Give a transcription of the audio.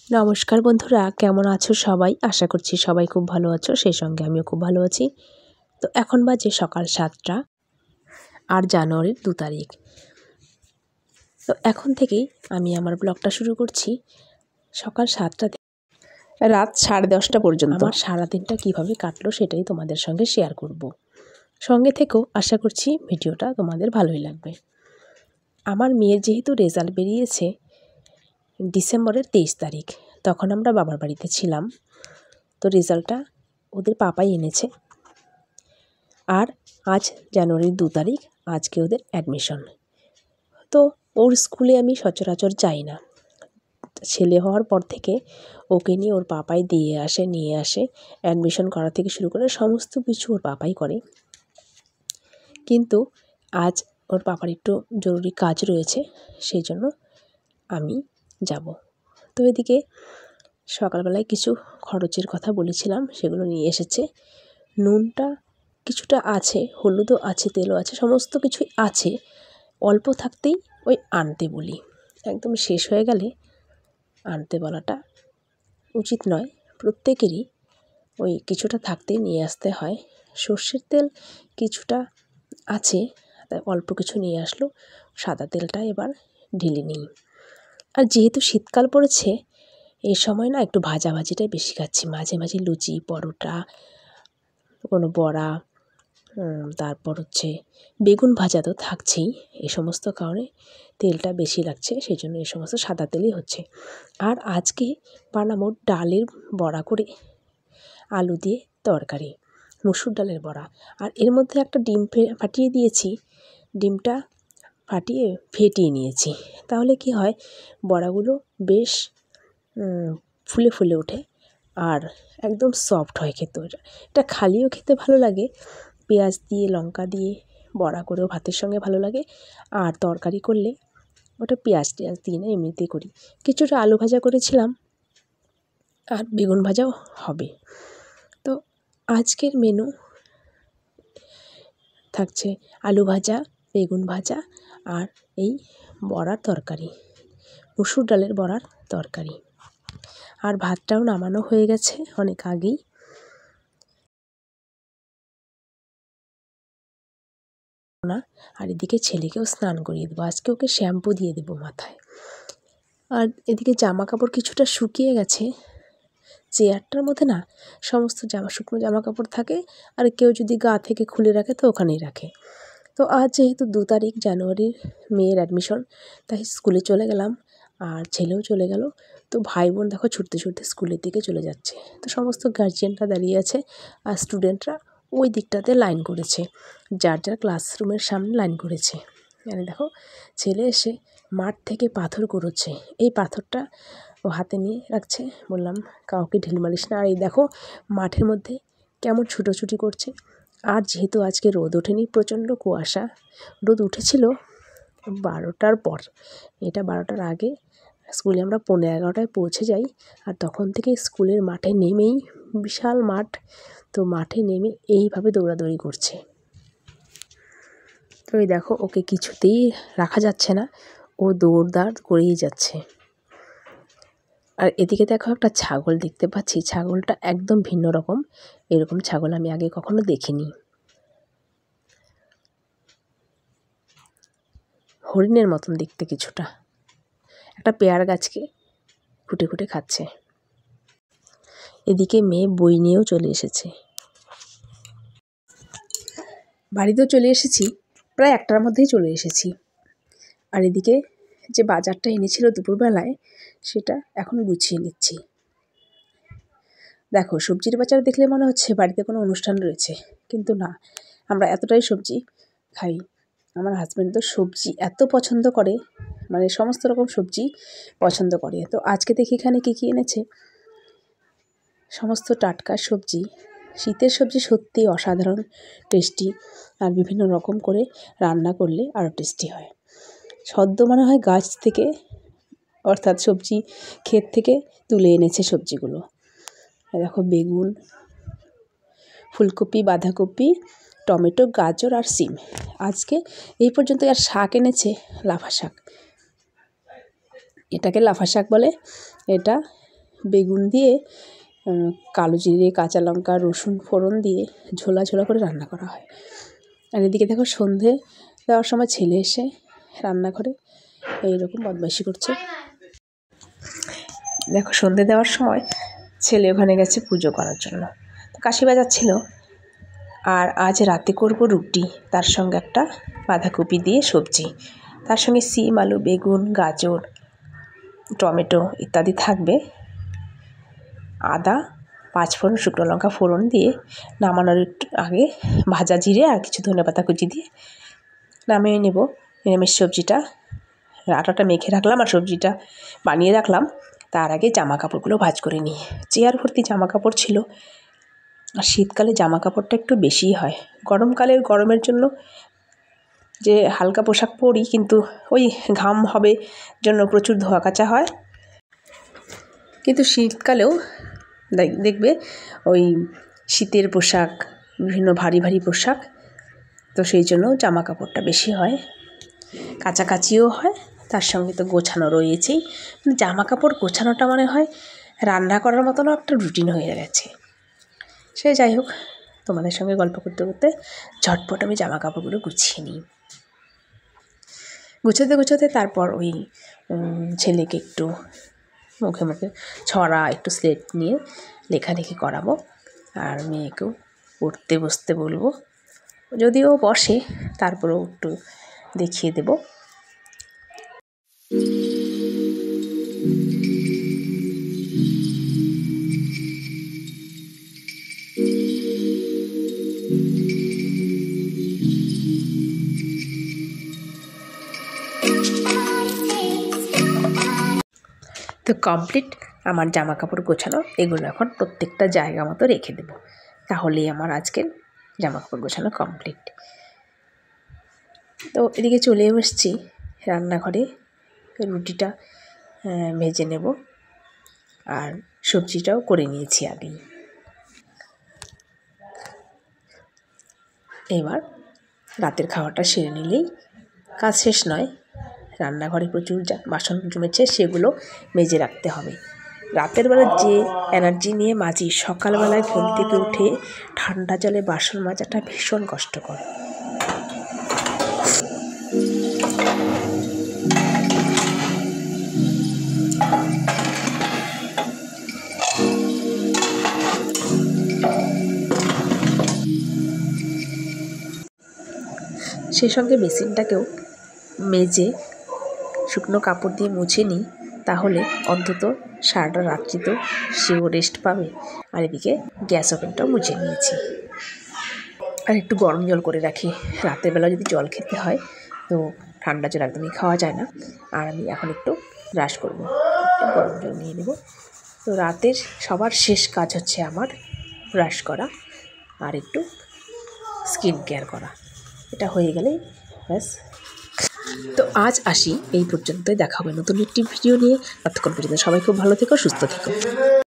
নমস্কার বন্ধুরা, কেমন আছো সবাই? আশা করছি সবাই খুব ভালো আছো, সেই সঙ্গে আমিও খুব ভালো আছি। তো এখন বাজে সকাল 7টা, আর জানুয়ারির 2 তারিখ। তো এখন থেকেই আমি আমার ব্লগটা শুরু করছি সকাল 7টা থেকে রাত 10:30 পর্যন্ত। আমার সারাদিনটা কীভাবে কাটলো সেটাই তোমাদের সঙ্গে শেয়ার করব। সঙ্গে থেকেও আশা করছি ভিডিওটা তোমাদের ভালোই লাগবে। আমার মেয়ের যেহেতু রেজাল্ট বেরিয়েছে ডিসেম্বরের 23 তারিখ, তখন আমরা বাবার বাড়িতে ছিলাম। তো রেজাল্টটা ওদের পাপাই এনেছে। আর আজ জানুয়ারির 2 তারিখ, আজকে ওদের অ্যাডমিশন। তো ওর স্কুলে আমি সচরাচর যাই না। ছেলে হওয়ার পর থেকে ওকে নিয়ে ওর পাপাই নিয়ে আসে অ্যাডমিশন করা থেকে শুরু করে সমস্ত কিছু ওর পাপাই করে। কিন্তু আজ ওর পাপার একটু জরুরি কাজ রয়েছে, সেই জন্য আমি যাব। তো এদিকে সকালবেলায় কিছু খরচের কথা বলেছিলাম, সেগুলো নিয়ে এসেছে। নুনটা কিছুটা আছে, হলুদও আছে, তেলও আছে, সমস্ত কিছুই আছে। অল্প থাকতেই ওই আনতে বলি, একদম শেষ হয়ে গেলে আনতে বলাটা উচিত নয়। প্রত্যেকেরই ওই কিছুটা থাকতেই নিয়ে আসতে হয়। সর্ষের তেল কিছুটা আছে, তাই অল্প কিছু নিয়ে আসলো। সাদা তেলটা এবার ঢেলে নিই। আর যেহেতু শীতকাল পড়েছে, এই সময় না একটু ভাজাভাজিটাই বেশি খাচ্ছি। মাঝে মাঝে লুচি, পরোটা, কোনো বড়া, তারপর বেগুন ভাজা তো থাকছেই। এই সমস্ত কারণে তেলটা বেশি লাগছে, সেই জন্য এই সমস্ত সাদা তেলই হচ্ছে। আর আজকে বানাবো ডালের বড়া করে, আলু দিয়ে তরকারি, মসুর ডালের বড়া। আর এর মধ্যে একটা ডিম ফাটিয়ে দিয়েছি, ডিমটা ফাটিয়ে ফেটিয়ে নিয়েছি। তাহলে কি হয়, বড়াগুলো বেশ ফুলে ফুলে ওঠে আর একদম সফট হয় খেতে। এটা খালিও খেতে ভালো লাগে, পেঁয়াজ দিয়ে লঙ্কা দিয়ে বড়া করেও ভাতের সঙ্গে ভালো লাগে। আর তরকারি করলে ওটা পেঁয়াজ দিয়ে না, এমনিতেই করি। কিছুটা আলু ভাজা করেছিলাম আর বেগুন ভাজাও হবে। তো আজকের মেনু থাকছে আলু ভাজা, বেগুন ভাজা আর এই বড়ার তরকারি, মসুর ডালের বড়ার তরকারি। আর ভাতটাও নামানো হয়ে গেছে অনেক আগেই। আর এদিকে ছেলেকেও স্নান করিয়ে দেবো, আজকে ওকে শ্যাম্পু দিয়ে দেবো মাথায়। আর এদিকে জামা কাপড় কিছুটা শুকিয়ে গেছে। চেয়ারটার মধ্যে না সমস্ত শুকনো জামা কাপড় থাকে, আর কেউ যদি গা থেকে খুলে রাখে তো ওখানেই রাখে। তো আজ যেহেতু 2 তারিখ জানুয়ারির মেয়ের অ্যাডমিশন, তাই স্কুলে চলে গেলাম আর ছেলেও চলে গেল। তো ভাই বোন দেখো ছুটতে ছুটতে স্কুলের দিকে চলে যাচ্ছে। তো সমস্ত গার্জিয়ানরা দাঁড়িয়ে আছে আর স্টুডেন্টরা ওই দিকটাতে লাইন করেছে, যার যার ক্লাসরুমের সামনে লাইন করেছে। মানে দেখো ছেলে এসে মাঠ থেকে পাথর কুড়োচ্ছে, এই পাথরটা ও হাতে নিয়ে রাখছে। বললাম কাউকে ঢিল মারিস না। আর এই দেখো মাঠের মধ্যে কেমন ছুটোছুটি করছে। আর যেহেতু আজকে রোদ ওঠেনি, প্রচণ্ড কুয়াশা। রোদ উঠেছিল 12টার পর, এটা 12টার আগে স্কুলে আমরা 11:15টায় পৌঁছে যাই। আর তখন থেকে স্কুলের মাঠে নেমেই, বিশাল মাঠ, তো মাঠে নেমে এইভাবে দৌড়াদৌড়ি করছে। তো এই দেখো ওকে কিছুতেই রাখা যাচ্ছে না, ও দৌড়দাড় করেই যাচ্ছে। আর এদিকে দেখো একটা ছাগল দেখতে পাচ্ছি, ছাগলটা একদম ভিন্ন রকম, এরকম ছাগল আমি আগে কখনো দেখিনি। হরিণের মতন দেখতে কিছুটা, একটা পেয়ারা গাছকে খুঁটে খুঁটে খাচ্ছে। এদিকে মেয়ে বই নিয়েও চলে এসেছে। বাড়িতেও চলে এসেছি, প্রায় 1টার মধ্যেই চলে এসেছি। আর এদিকে যে বাজারটা এনেছিল দুপুরবেলায়, সেটা এখন গুছিয়ে নিচ্ছি। দেখো সবজির বাজার দেখলে মনে হচ্ছে বাড়িতে কোনো অনুষ্ঠান রয়েছে, কিন্তু না, আমরা এতটাই সবজি খাই। আমার হাজব্যান্ড তো সবজি এত পছন্দ করে, মানে সমস্ত রকম সবজি পছন্দ করে। তো আজকে দেখি এখানে কী কী এনেছে, সমস্ত টাটকা সবজি। শীতের সবজি সত্যিই অসাধারণ টেস্টি, আর বিভিন্ন রকম করে রান্না করলে আরও টেস্টি হয়। সদ্য মনে হয় গাছ থেকে, অর্থাৎ সবজি ক্ষেত থেকে তুলে এনেছে সবজিগুলো। দেখো বেগুন, ফুলকপি, বাঁধাকপি, টমেটো, গাজর আর সিম। আজকে এই পর্যন্ত। আর শাক এনেছে লাফা শাক, এটাকে লাফা শাক বলে। এটা বেগুন দিয়ে কালো জিরে, কাঁচা লঙ্কা, রসুন ফোড়ন দিয়ে ঝোলা ঝোলা করে রান্না করা হয়। আর এদিকে দেখো সন্ধে দেওয়ার সময় ছেলে এসে রান্নাঘরে এইরকম বদমাইশি করছে। দেখো সন্ধে দেওয়ার সময় ছেলে ওখানে গেছে পুজো করার জন্য, তো কাশি বাজাচ্ছিল। আর আজ রাতে করব রুটি, তার সঙ্গে একটা বাঁধাকপি দিয়ে সবজি, তার সঙ্গে সিম, আলু, বেগুন, গাজর, টমেটো ইত্যাদি থাকবে। আদা, পাঁচফোড়ন, শুকনো লঙ্কা ফোড়ন দিয়ে নামানোর একটু আগে ভাজা জিরে আর কিছু ধনেপাতা কুচি দিয়ে নামিয়ে নেব। নিরামিষ সবজিটা আটাটা মেখে রাখলাম আর সবজিটা বানিয়ে রাখলাম। তার আগে জামা কাপড়গুলো ভাঁজ করে নিই। চেয়ার ভর্তি জামা কাপড় ছিল, আর শীতকালে জামা কাপড়টা একটু বেশিই হয়। গরমের জন্য যে হালকা পোশাক পরি, কিন্তু ওই ঘাম হবে জন্য প্রচুর ধোয়া কাচা হয়। কিন্তু শীতকালেও দেখবে ওই শীতের পোশাক, বিভিন্ন ভারী ভারী পোশাক, তো সেই জন্য জামা কাপড়টা বেশি হয়, কাচাকাচিও হয়, তার সঙ্গে তো গোছানো রয়েছেই। জামা কাপড় গোছানোটা মনে হয় রান্না করার মতনও একটা রুটিন হয়ে গেছে। সে যাই হোক, তোমাদের সঙ্গে গল্প করতে করতে ঝটপট আমি জামা কাপড়গুলো গুছিয়ে নিই। গুছোতে তারপর ওই ছেলেকে একটু মুখে মুখে ছড়া, একটু স্লেট নিয়ে লেখালেখি করাবো, আর মেয়েকেও পড়তে বসতে বলবো। যদিও বসে, তারপরেও একটু দেখিয়ে দেব। তো কমপ্লিট আমার জামা কাপড় গোছানো। এগুলো এখন প্রত্যেকটা জায়গা মতো রেখে দেব, তাহলেই আমার আজকের জামা কাপড় গোছানো কমপ্লিট। তো এদিকে চলে এসেছি রান্নাঘরে, রুটিটা ভেজে নেব আর সবজিটাও করে নিয়েছি আগেই। এবার রাতের খাওয়াটা সেরে নিলেই কাজ শেষ নয়। রান্নাঘরে প্রচুর বাসন জমেছে, সেগুলো মেজে রাখতে হবে। রাতের বেলা যে এনার্জি নিয়ে মাজি, সকালবেলায় ঘুম থেকে উঠে ঠান্ডা জলে বাসন মাজাটা ভীষণ কষ্টকর। সে সঙ্গে বেসিনটাকেও মেজে শুকনো কাপড় দিয়ে মুছে নিই, তাহলে অন্তত সারাটা রাত্রি তো সেও রেস্ট পাবে। আর এদিকে গ্যাস ওভেনটাও মুছে নিয়েছি। আর একটু গরম জল করে রাখি, রাতের বেলা যদি জল খেতে হয় তো ঠান্ডা জল একদমই খাওয়া যায় না। আর আমি এখন একটু ব্রাশ করবো, একটু গরম জল নিয়ে নেব। তো রাতের সবার শেষ কাজ হচ্ছে আমার ব্রাশ করা আর একটু স্কিন কেয়ার করা। এটা হয়ে গেলেই ব্যাস। তো আজ আসি এই পর্যন্তই, দেখা হবে নতুন একটি ভিডিও নিয়ে। ততক্ষণ পর্যন্ত সবাই খুব ভালো থেকো, সুস্থ থেকো।